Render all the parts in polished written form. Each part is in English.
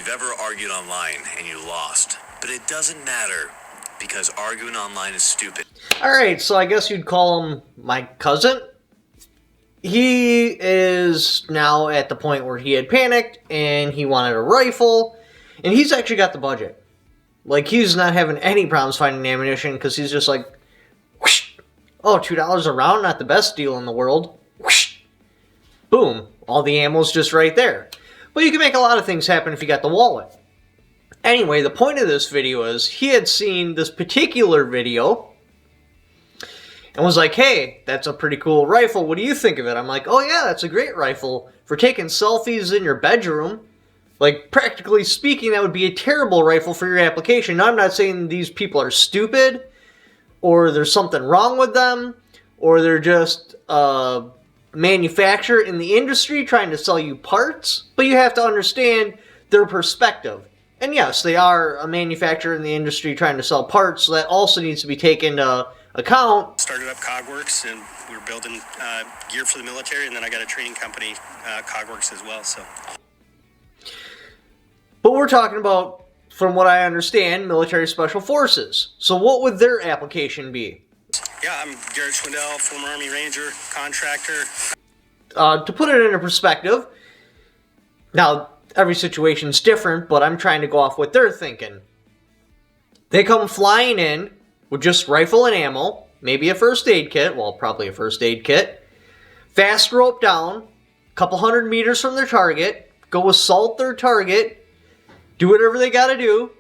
you've ever argued online and you lost, but it doesn't matter because arguing online is stupid. Alright, so I guess you'd call him my cousin. He is now at the point where he had panicked and he wanted a rifle, and he's actually got the budget. Like, he's not having any problems finding ammunition because he's just like, whoosh, oh, $2 a round, not the best deal in the world. Whoosh, boom, all the ammo's just right there. But you can make a lot of things happen if you got the wallet. Anyway, the point of this video is he had seen this particular video and was like, hey, that's a pretty cool rifle. What do you think of it? I'm like, oh yeah, that's a great rifle for taking selfies in your bedroom. Like, practically speaking, that would be a terrible rifle for your application. Now, I'm not saying these people are stupid, or there's something wrong with them, or they're just a manufacturer in the industry trying to sell you parts, but you have to understand their perspective. And yes, they are a manufacturer in the industry trying to sell parts, so that also needs to be taken into account. Started up Cogworks, and we were building gear for the military, and then I got a training company, Cogworks, as well. So. But we're talking about, from what I understand, military special forces. So what would their application be? Yeah, I'm Garrett Schwindel, former Army Ranger, contractor. To put it into perspective, now every situation's different, but I'm trying to go off what they're thinking. They come flying in with just rifle and ammo, maybe a first aid kit, well, probably a first aid kit, fast rope down, a couple 100 meters from their target, go assault their target, do whatever they gotta do,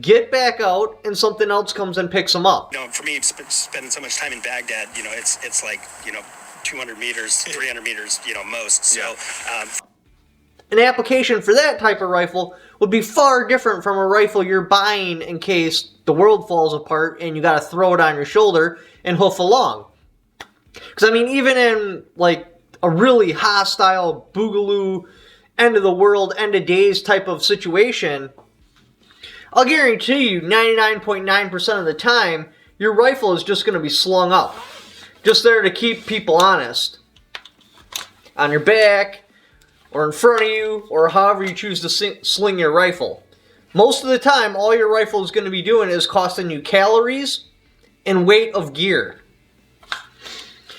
get back out, and something else comes and picks them up. You know, for me, spending so much time in Baghdad, you know, it's like, you know, 200 meters, 300 meters, you know, most. So, an application for that type of rifle would be far different from a rifle you're buying in case the world falls apart and you gotta throw it on your shoulder and hoof along. Because, I mean, even in, like, a really hostile, boogaloo, end of the world, end of days type of situation, I'll guarantee you 99.9% of the time, your rifle is just going to be slung up. Just there to keep people honest. On your back, or in front of you, or however you choose to sling your rifle. Most of the time, all your rifle is going to be doing is costing you calories and weight of gear.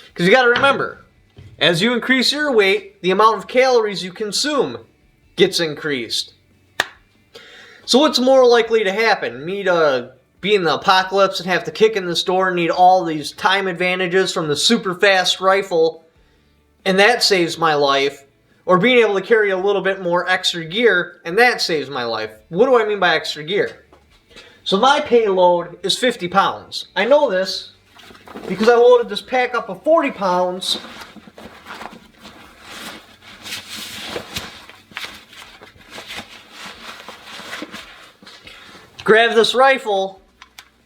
Because you got to remember, as you increase your weight, the amount of calories you consume gets increased. So what's more likely to happen? Me to be in the apocalypse and have to kick in the store and need all these time advantages from the super fast rifle, and that saves my life, or being able to carry a little bit more extra gear, and that saves my life. What do I mean by extra gear? So my payload is 50 pounds. I know this because I loaded this pack up of 40 pounds grabbed this rifle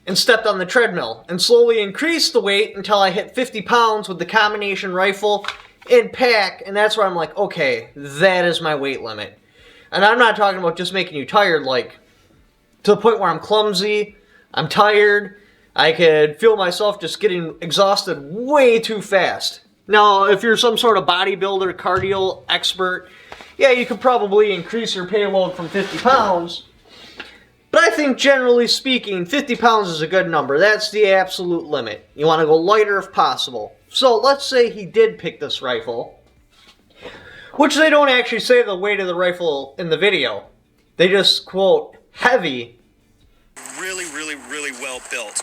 and stepped on the treadmill and slowly increased the weight until I hit 50 pounds with the combination rifle and pack, and that's where I'm like, okay, that is my weight limit. And I'm not talking about just making you tired, like, to the point where I'm clumsy, I'm tired, I could feel myself just getting exhausted way too fast. Now, if you're some sort of bodybuilder, cardio expert, yeah, you could probably increase your payload from 50 pounds, but I think, generally speaking, 50 pounds is a good number. That's the absolute limit. You want to go lighter if possible. So, let's say he did pick this rifle, which they don't actually say the weight of the rifle in the video. They just quote, heavy. Really, really, really well built.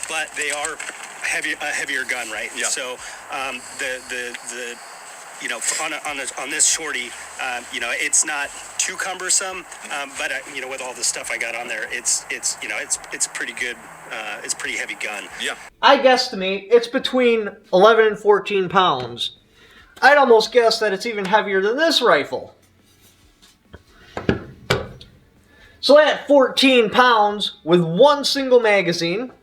But they are a heavier gun, right? Yeah. So, you know, on this shorty, you know, it's not too cumbersome, but you know, with all the stuff I got on there, it's you know, it's pretty good. It's a pretty heavy gun. Yeah. I guesstimate it's between 11 and 14 pounds. I'd almost guess that it's even heavier than this rifle. So at 14 pounds with one single magazine,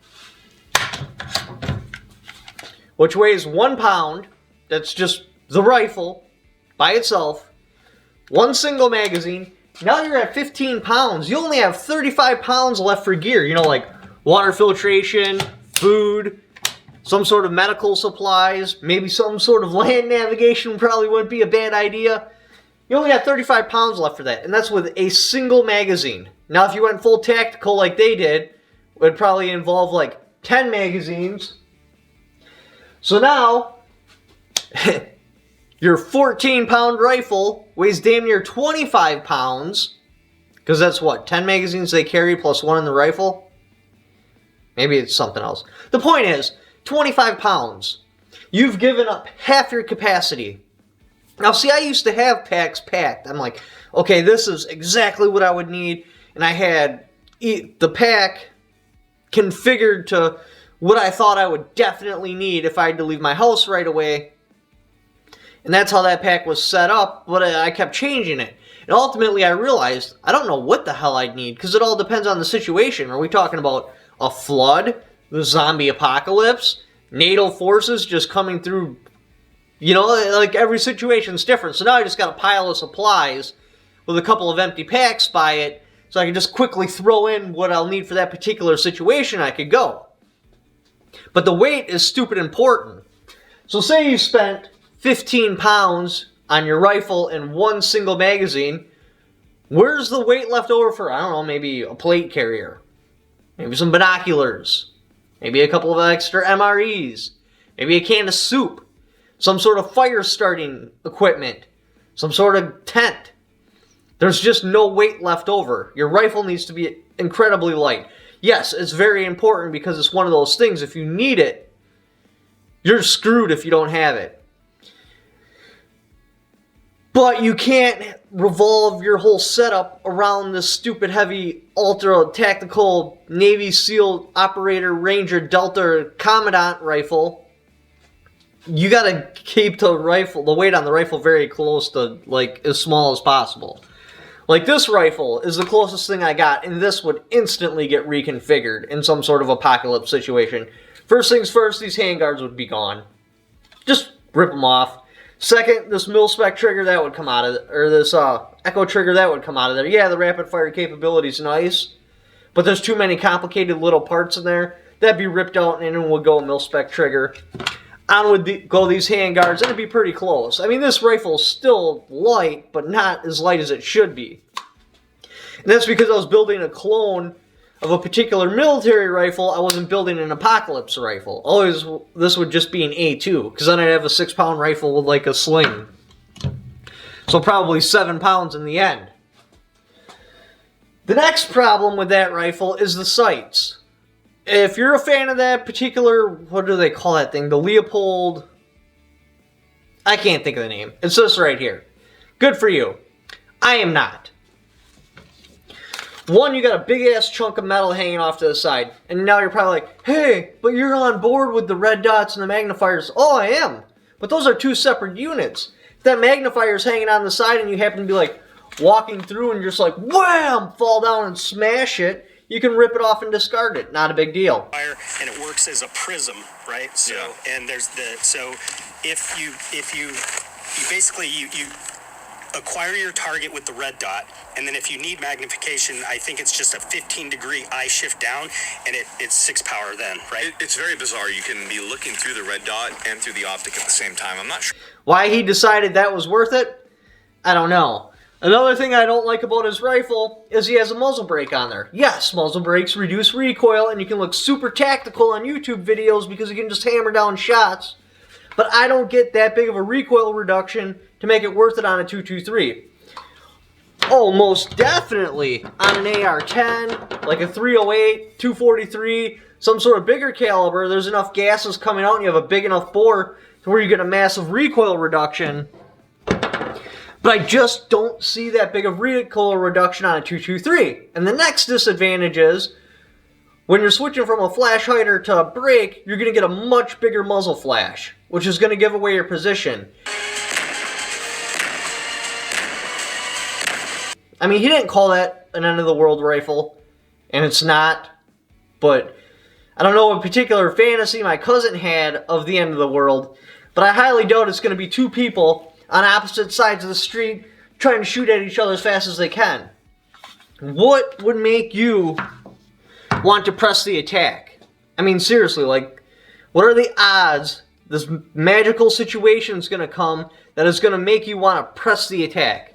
which weighs 1 pound, that's just the rifle by itself, one single magazine, now you're at 15 pounds. You only have 35 pounds left for gear. You know, like water filtration, food, some sort of medical supplies, maybe some sort of land navigation probably wouldn't be a bad idea. You only got 35 pounds left for that, and that's with a single magazine. Now, if you went full tactical like they did, it would probably involve like 10 magazines. So now, your 14-pound rifle weighs damn near 25 pounds, because that's what, 10 magazines they carry plus one in the rifle? Maybe it's something else. The point is, 25 pounds. You've given up half your capacity. Now, see, I used to have packs packed. I'm like, okay, this is exactly what I would need. And I had the pack configured to what I thought I would definitely need if I had to leave my house right away. And that's how that pack was set up, but I kept changing it. And ultimately, I realized I don't know what the hell I'd need, because it all depends on the situation. Are we talking about a flood, the zombie apocalypse, NATO forces just coming through? You know, like every situation's different. So now I just got a pile of supplies with a couple of empty packs by it, so I can just quickly throw in what I'll need for that particular situation. I could go. But the weight is stupid important. So say you spent 15 pounds on your rifle and one single magazine. Where's the weight left over for, I don't know, maybe a plate carrier? Maybe some binoculars? Maybe a couple of extra MREs? Maybe a can of soup? Some sort of fire starting equipment, some sort of tent. There's just no weight left over. Your rifle needs to be incredibly light. Yes, it's very important because it's one of those things. If you need it, you're screwed if you don't have it. But you can't revolve your whole setup around this stupid heavy ultra tactical Navy SEAL operator Ranger Delta Commandant rifle. You gotta keep the weight on the rifle very close to, like, as small as possible. Like, this rifle is the closest thing I got, and this would instantly get reconfigured in some sort of apocalypse situation. First things first, these handguards would be gone. Just rip them off. Second, this mil-spec trigger, that would come out of it, or this echo trigger, that would come out of there. Yeah, the rapid fire capability is nice, but there's too many complicated little parts in there. That'd be ripped out, and in would go a mil-spec trigger. On would go these handguards, and it'd be pretty close. I mean, this rifle's still light, but not as light as it should be. And that's because I was building a clone of a particular military rifle. I wasn't building an apocalypse rifle. Always, this would just be an A2, because then I'd have a 6-pound rifle with, like, a sling. So probably 7 pounds in the end. The next problem with that rifle is the sights. If you're a fan of that particular, what do they call that thing? The Leopold, I can't think of the name. It's this right here. Good for you. I am not. One, you got a big-ass chunk of metal hanging off to the side. And now you're probably like, hey, but you're on board with the red dots and the magnifiers. Oh, I am. But those are two separate units. If that magnifier's hanging on the side and you happen to be like walking through and you're just like, wham, fall down and smash it, you can rip it off and discard it. Not a big deal. And it works as a prism, right? So, yeah. And there's so if you basically acquire your target with the red dot, and then if you need magnification, I think it's just a 15-degree eye shift down, and it's 6 power then, right? It's very bizarre. You can be looking through the red dot and through the optic at the same time. I'm not sure why he decided that was worth it. I don't know. Another thing I don't like about his rifle is he has a muzzle brake on there. Yes, muzzle brakes reduce recoil, and you can look super tactical on YouTube videos because you can just hammer down shots. But I don't get that big of a recoil reduction to make it worth it on a 223. Oh, most definitely on an AR-10, like a 308, 243, some sort of bigger caliber, there's enough gases coming out and you have a big enough bore to where you get a massive recoil reduction. But I just don't see that big of recoil reduction on a 223. And the next disadvantage is, when you're switching from a flash hider to a brake, you're going to get a much bigger muzzle flash, which is going to give away your position. I mean, he didn't call that an end-of-the-world rifle, and it's not, but I don't know what particular fantasy my cousin had of the end of the world, but I highly doubt it's going to be two people on opposite sides of the street trying to shoot at each other as fast as they can. What would make you want to press the attack? I mean, seriously, like, what are the odds this magical situation is going to come that is going to make you want to press the attack?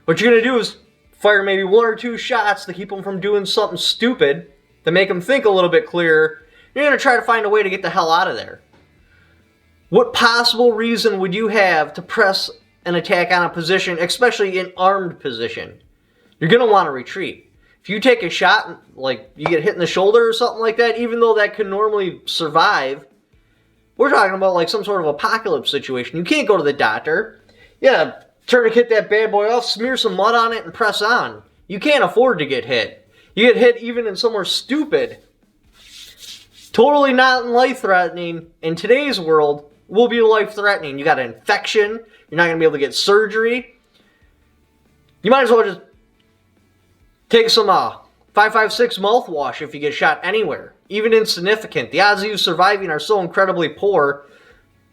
What you're going to do is fire maybe 1 or 2 shots to keep them from doing something stupid, to make them think a little bit clearer. You're going to try to find a way to get the hell out of there. What possible reason would you have to press an attack on a position, especially an armed position? You're going to want to retreat. If you take a shot, like you get hit in the shoulder or something like that, even though that could normally survive, we're talking about like some sort of apocalypse situation. You can't go to the doctor. Yeah, tourniquet that bad boy off, smear some mud on it, and press on. You can't afford to get hit. You get hit even in somewhere stupid. Totally not life-threatening. In today's world, will be life-threatening. You got an infection. You're not going to be able to get surgery. You might as well just take some 556 mouthwash if you get shot anywhere. Even insignificant. The odds of you surviving are so incredibly poor.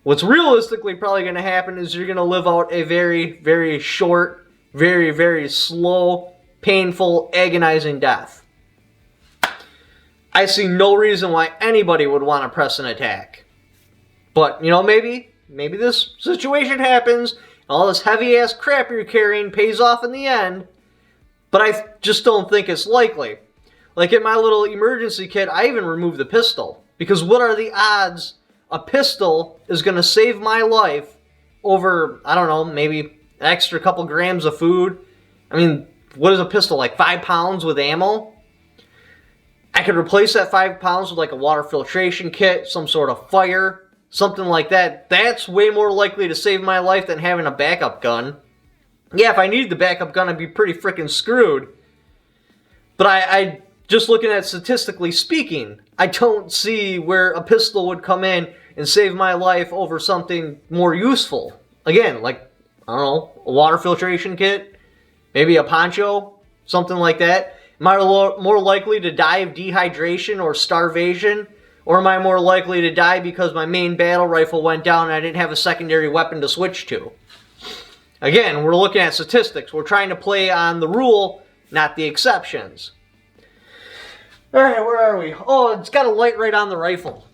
What's realistically probably going to happen is you're going to live out a very, very short, very, very slow, painful, agonizing death. I see no reason why anybody would want to press an attack. But, you know, maybe this situation happens, and all this heavy-ass crap you're carrying pays off in the end, but I just don't think it's likely. Like in my little emergency kit, I even removed the pistol. Because what are the odds a pistol is going to save my life over, I don't know, maybe an extra couple grams of food? I mean, what is a pistol, like 5 pounds with ammo? I could replace that 5 pounds with like a water filtration kit, some sort of fire, something like that. That's way more likely to save my life than having a backup gun. Yeah, if I needed the backup gun, I'd be pretty freaking screwed. But I just looking at statistically speaking, I don't see where a pistol would come in and save my life over something more useful. Again, like, I don't know, a water filtration kit, maybe a poncho, something like that. Am I more likely to die of dehydration or starvation? Or am I more likely to die because my main battle rifle went down and I didn't have a secondary weapon to switch to? Again, we're looking at statistics. We're trying to play on the rule, not the exceptions. Alright, where are we? Oh, it's got a light right on the rifle.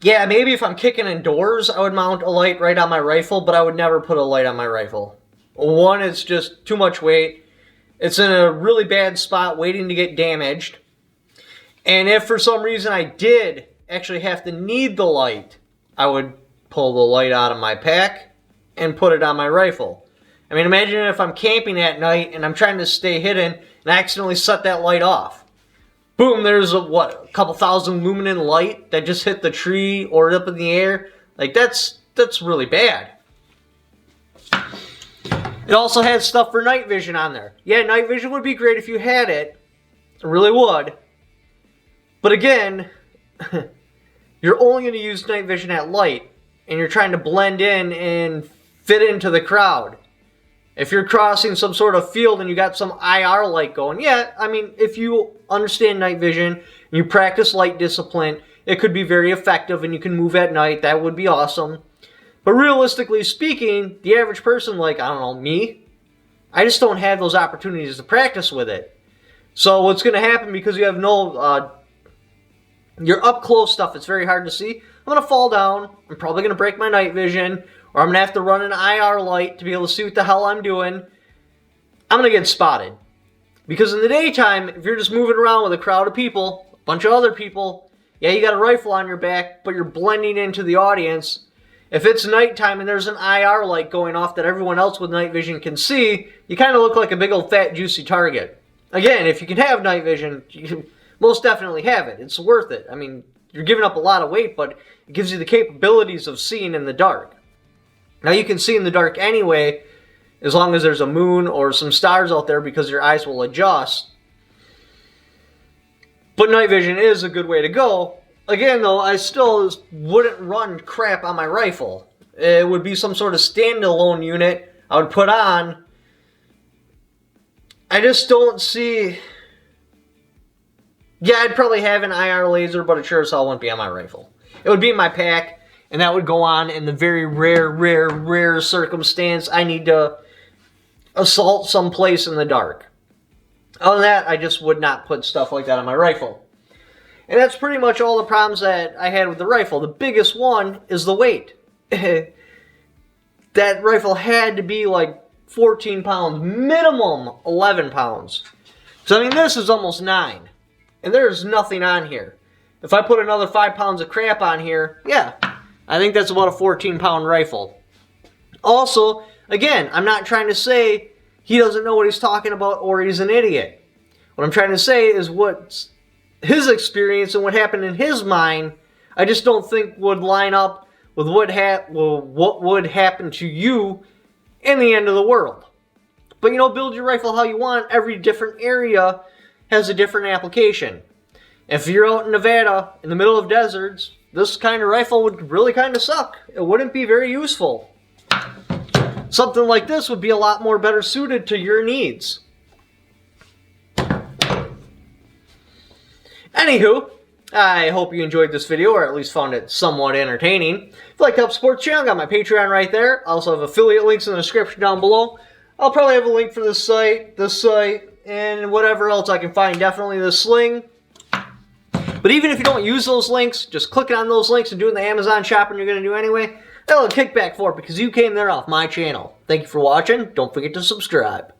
Yeah, maybe if I'm kicking indoors, I would mount a light right on my rifle, but I would never put a light on my rifle. One, it's just too much weight. It's in a really bad spot waiting to get damaged. And if for some reason I did actually have to need the light, I would pull the light out of my pack and put it on my rifle. I mean, imagine if I'm camping at night and I'm trying to stay hidden and I accidentally set that light off. Boom, there's a couple thousand lumen light that just hit the tree or up in the air. Like, that's really bad. It also had stuff for night vision on there. Yeah, night vision would be great if you had it. It really would. But again, you're only going to use night vision at light, and you're trying to blend in and fit into the crowd. If you're crossing some sort of field and you got some IR light going, yeah, I mean, if you understand night vision and you practice light discipline, it could be very effective and you can move at night. That would be awesome. But realistically speaking, the average person, like, I don't know, me, I just don't have those opportunities to practice with it. So what's going to happen, because you have no, your up-close stuff, it's very hard to see. I'm going to fall down. I'm probably going to break my night vision. Or I'm going to have to run an IR light to be able to see what the hell I'm doing. I'm going to get spotted. Because in the daytime, if you're just moving around with a crowd of people, a bunch of other people, yeah, you got a rifle on your back, but you're blending into the audience. If it's nighttime and there's an IR light going off that everyone else with night vision can see, you kind of look like a big old fat juicy target. Again, if you can have night vision, you most definitely have it. It's worth it. I mean, you're giving up a lot of weight, but it gives you the capabilities of seeing in the dark. Now, you can see in the dark anyway, as long as there's a moon or some stars out there, because your eyes will adjust. But night vision is a good way to go. Again, though, I still wouldn't run crap on my rifle. It would be some sort of standalone unit I would put on. I just don't see... Yeah, I'd probably have an IR laser, but it sure as hell wouldn't be on my rifle. It would be in my pack. And that would go on in the very rare circumstance I need to assault some place in the dark. Other than that, I just would not put stuff like that on my rifle. And that's pretty much all the problems that I had with the rifle. The biggest one is the weight. That rifle had to be like 14 pounds, minimum 11 pounds. So I mean, this is almost 9. And there's nothing on here. If I put another 5 pounds of crap on here, yeah, I think that's about a 14-pound rifle. Also, again, I'm not trying to say he doesn't know what he's talking about or he's an idiot. What I'm trying to say is what's his experience and what happened in his mind, I just don't think would line up with what would happen to you in the end of the world. But, you know, build your rifle how you want. Every different area has a different application. If you're out in Nevada, in the middle of deserts, this kind of rifle would really kind of suck. It wouldn't be very useful. Something like this would be a lot more better suited to your needs. Anywho, I hope you enjoyed this video, or at least found it somewhat entertaining. If you'd like to help support the channel, I got my Patreon right there. I also have affiliate links in the description down below. I'll probably have a link for this site, and whatever else I can find. Definitely the sling. But even if you don't use those links, just clicking on those links and doing the Amazon shopping you're going to do anyway, that'll kick back for it because you came there off my channel. Thank you for watching. Don't forget to subscribe.